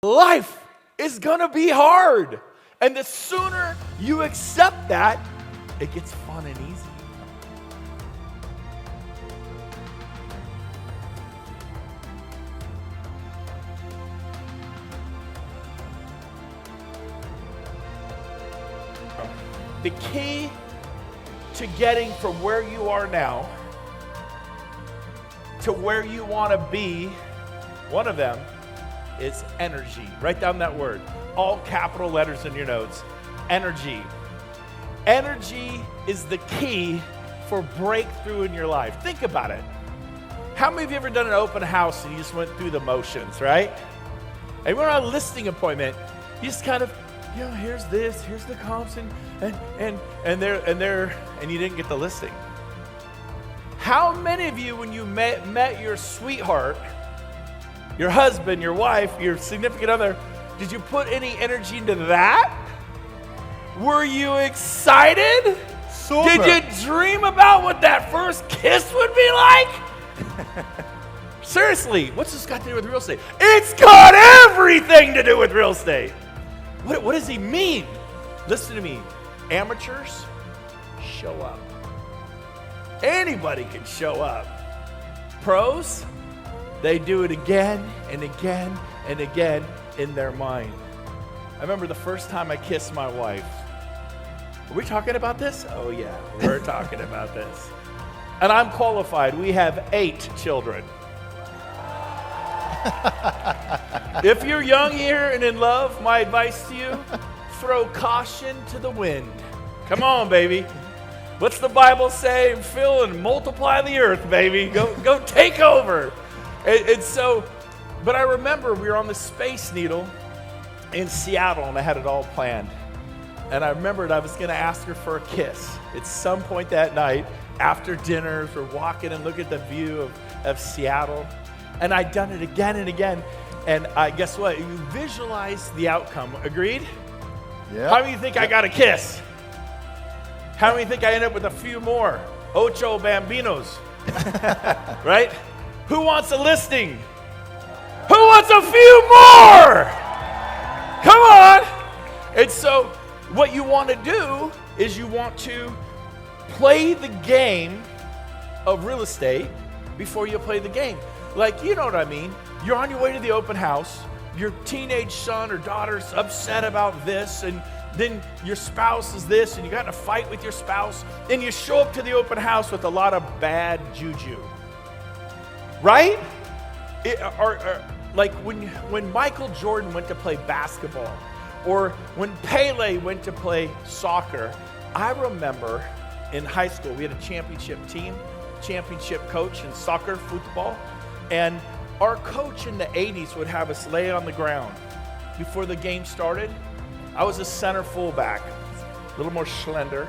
life is gonna be hard. And the sooner you accept that, it gets fun and easy. The key to getting from where you are now to where you want to be, one of them is energy. Write down that word. All capital letters in your notes. Energy. Energy is the key for breakthrough in your life. Think about it. How many of you ever done an open house and you just went through the motions, right? And we're on a listing appointment. You just kind of, here's this, here's the comps, and you didn't get the listing. How many of you, when you met your sweetheart, your husband, your wife, your significant other, did you put any energy into that? Were you excited? Super. Did you dream about what that first kiss would be like? Seriously, what's this got to do with real estate? It's got everything to do with real estate. What does he mean? Listen to me. Amateurs show up. Anybody can show up. Pros, they do it again and again and again in their mind. I remember the first time I kissed my wife. Are we talking about this? Oh yeah, we're talking about this. And I'm qualified. We have 8 children. If you're young here and in love, my advice to you, throw caution to the wind. Come on, baby. What's the Bible say? Fill and multiply the earth, baby. Go take over. And so, but I remember we were on the Space Needle in Seattle, and I had it all planned. And I remembered I was going to ask her for a kiss at some point that night after dinner. We're walking and look at the view of Seattle. And I'd done it again and again. And guess what? You visualize the outcome. Agreed? Yeah. How many think I got a kiss? How many think I end up with a few more? Ocho bambinos. Right? Who wants a listing? Who wants a few more? Come on. And so what you want to do is you want to play the game of real estate before you play the game. Like, you know what I mean? You're on your way to the open house. Your teenage son or daughter's upset about this, and then your spouse is this, and you got in a fight with your spouse, and you show up to the open house with a lot of bad juju. Right? Like when Michael Jordan went to play basketball, or when Pele went to play soccer, I remember in high school we had a championship team, championship coach in soccer, football, and our coach in the 80s would have us lay on the ground before the game started. I was a center fullback, a little more slender.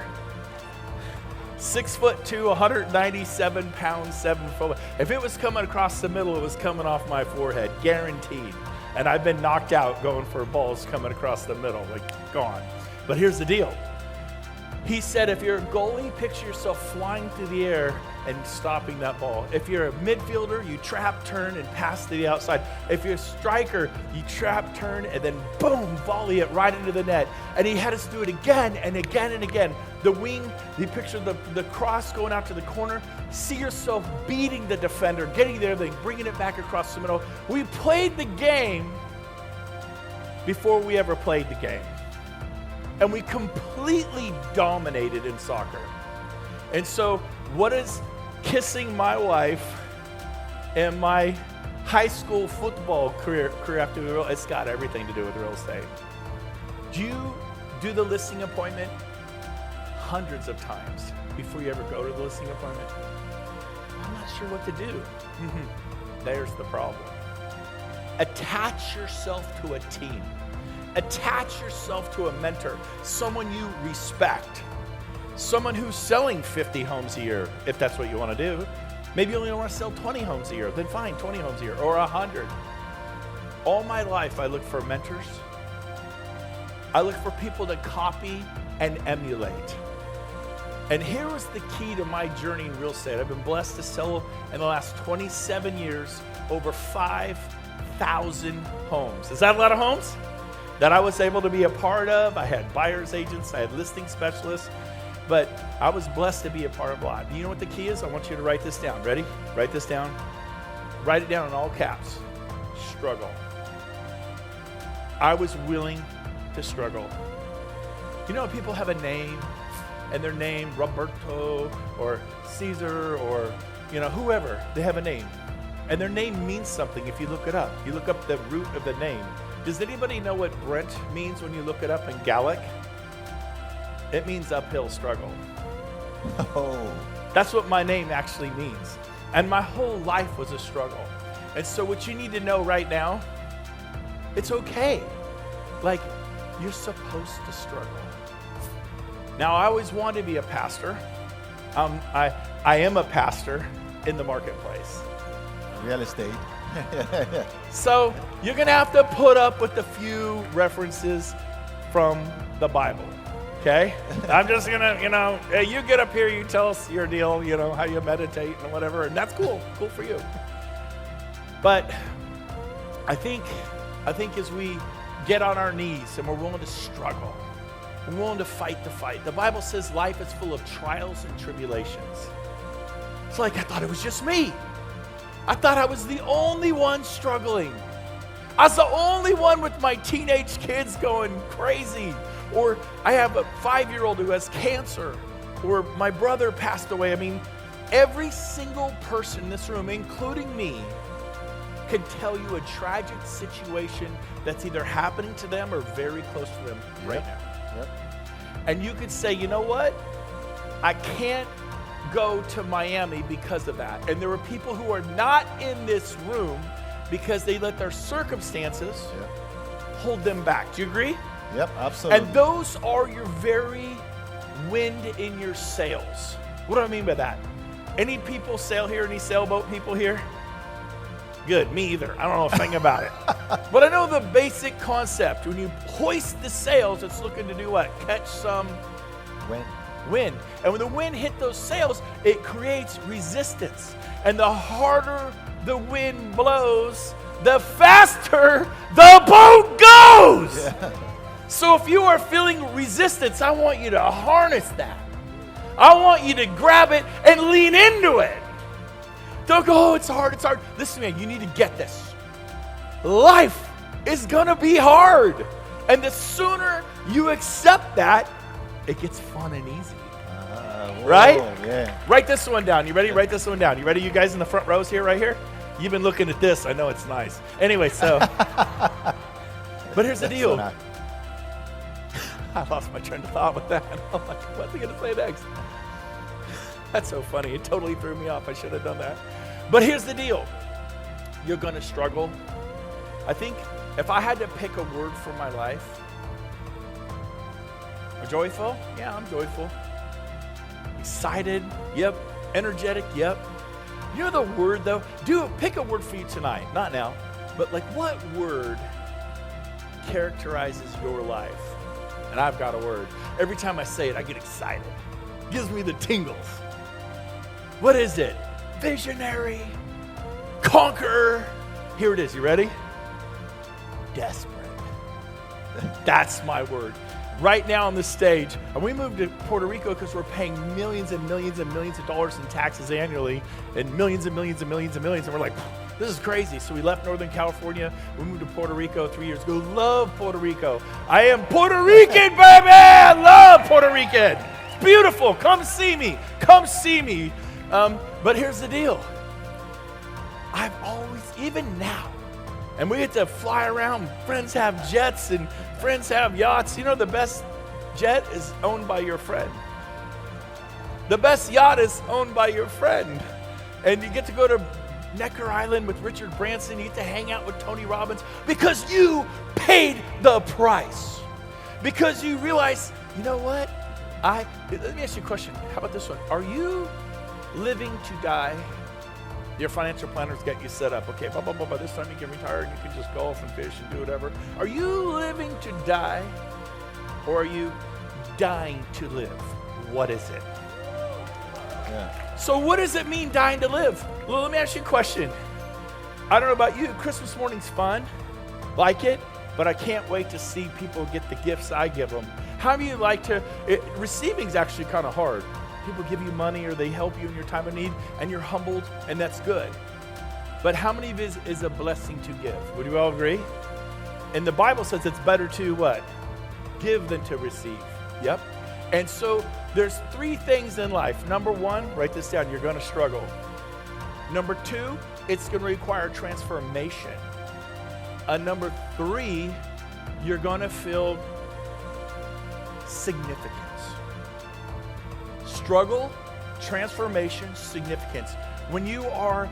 6'2", 197 pounds, 7 fullback. If it was coming across the middle, it was coming off my forehead, guaranteed. And I've been knocked out going for balls coming across the middle, like gone. But here's the deal. He said, if you're a goalie, picture yourself flying through the air and stopping that ball. If you're a midfielder, you trap, turn, and pass to the outside. If you're a striker, you trap, turn, and then boom, volley it right into the net. And he had us do it again and again and again. The wing, you picture the cross going out to the corner. See yourself beating the defender, getting there, then bringing it back across the middle. We played the game before we ever played the game. And we completely dominated in soccer. And so what is kissing my wife and my high school football career have to do? It's got everything to do with real estate. Do you do the listing appointment hundreds of times before you ever go to the listing appointment? I'm not sure what to do. There's the problem. Attach yourself to a team. Attach yourself to a mentor, someone you respect, someone who's selling 50 homes a year, if that's what you want to do. Maybe you only want to sell 20 homes a year, then fine, 20 homes a year, or 100. All my life, I look for mentors. I look for people to copy and emulate. And here was the key to my journey in real estate. I've been blessed to sell in the last 27 years over 5 1,000 homes. Is that a lot of homes that I was able to be a part of? I had buyer's agents, I had listing specialists, but I was blessed to be a part of a lot. You know what the key is? I want you to write this down. Ready? Write this down. Write it down in all caps. Struggle. I was willing to struggle. You know, people have a name, and their name, Roberto or Caesar or, you know, whoever, they have a name. And their name means something if you look it up. You look up the root of the name. Does anybody know what Brent means when you look it up in Gaelic? It means uphill struggle. Oh. That's what my name actually means. And my whole life was a struggle. And so what you need to know right now, it's okay. Like, you're supposed to struggle. Now, I always wanted to be a pastor. I am a pastor in the marketplace. Real estate. So you're going to have to put up with a few references from the Bible, okay? I'm just going to, you know, hey, you get up here, you tell us your deal, you know, how you meditate and whatever, and that's cool. Cool for you. But I think as we get on our knees and we're willing to struggle, we're willing to fight the fight. The Bible says life is full of trials and tribulations. It's like, I thought it was just me. I thought I was the only one struggling. I was the only one with my teenage kids going crazy. Or I have a 5-year-old who has cancer. Or my brother passed away. I mean, every single person in this room, including me, could tell you a tragic situation that's either happening to them or very close to them right now. Yep. And you could say, you know what? I can't go to Miami because of that. And there are people who are not in this room because they let their circumstances hold them back. Do you agree? Yep, absolutely. And those are your very wind in your sails. What do I mean by that? Any people sail here? Any sailboat people here? Good, me either. I don't know a thing about it. But I know the basic concept. When you hoist the sails, it's looking to do what? Catch some wind. And when the wind hit those sails, it creates resistance. And the harder the wind blows, the faster the boat goes. Yeah. So if you are feeling resistance, I want you to harness that. I want you to grab it and lean into it. Don't go, oh, it's hard. Listen, man, you need to get this. Life is going to be hard. And the sooner you accept that, it gets fun and easy. Right? Yeah. Write this one down. You ready? Write this one down. You ready, you guys in the front rows here, right here? You've been looking at this. I know it's nice. Anyway, so. But here's the deal. I lost my train of thought with that. I'm like, what's he going to say next? That's so funny. It totally threw me off. I should have done that. But here's the deal. You're going to struggle. I think if I had to pick a word for my life, joyful? Yeah, I'm joyful. Excited? Yep. Energetic? Yep. You know the word though? Pick a word for you tonight. Not now. But like what word characterizes your life? And I've got a word. Every time I say it, I get excited. It gives me the tingles. What is it? Visionary, conqueror. Here it is. You ready? Desperate. That's my word. Right now on the stage, and we moved to Puerto Rico because we're paying millions and millions and millions of dollars in taxes annually, and millions and millions and millions and millions, and we're like, this is crazy. So we left Northern California. We moved to Puerto Rico 3 years ago. Love Puerto Rico. I am Puerto Rican, baby. I love Puerto Rican. It's beautiful. Come see me. Come see me. But here's the deal. I've always, even now, and we get to fly around. Friends have jets and friends have yachts. You know, the best jet is owned by your friend. The best yacht is owned by your friend. And you get to go to Necker Island with Richard Branson. You get to hang out with Tony Robbins because you paid the price. Because you realize, you know what? Let me ask you a question. How about this one? Are you living to die? Your financial planners get you set up. Okay, by this time you can retire and you can just golf and fish and do whatever. Are you living to die or are you dying to live? What is it? Yeah. So what does it mean dying to live? Well, let me ask you a question. I don't know about you, Christmas morning's fun, like it, but I can't wait to see people get the gifts I give them. How do you like to, receiving's actually kind of hard. People give you money or they help you in your time of need and you're humbled and that's good. But how many of it is a blessing to give? Would you all agree? And the Bible says it's better to what? Give than to receive. Yep. And so there's 3 things in life. Number 1, write this down, you're going to struggle. Number 2, it's going to require transformation. Number 3, you're going to feel significance. Struggle, transformation, significance. When you are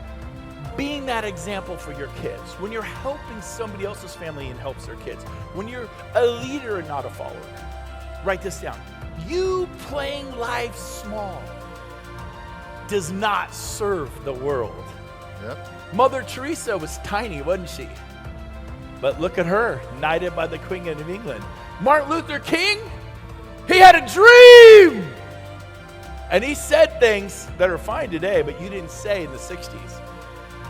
being that example for your kids, when you're helping somebody else's family and helps their kids, when you're a leader and not a follower, write this down. You playing life small does not serve the world. Yep. Mother Teresa was tiny, wasn't she? But look at her, knighted by the Queen of England. Martin Luther King, he had a dream. And he said things that are fine today, but you didn't say in the 60s.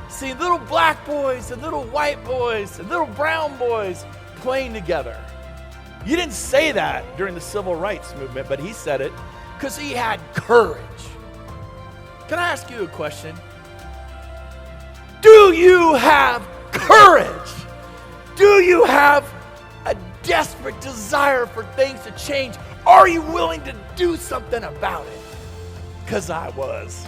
See, little black boys and little white boys and little brown boys playing together. You didn't say that during the civil rights movement, but he said it because he had courage. Can I ask you a question? Do you have courage? Do you have a desperate desire for things to change? Are you willing to do something about it? Because I was.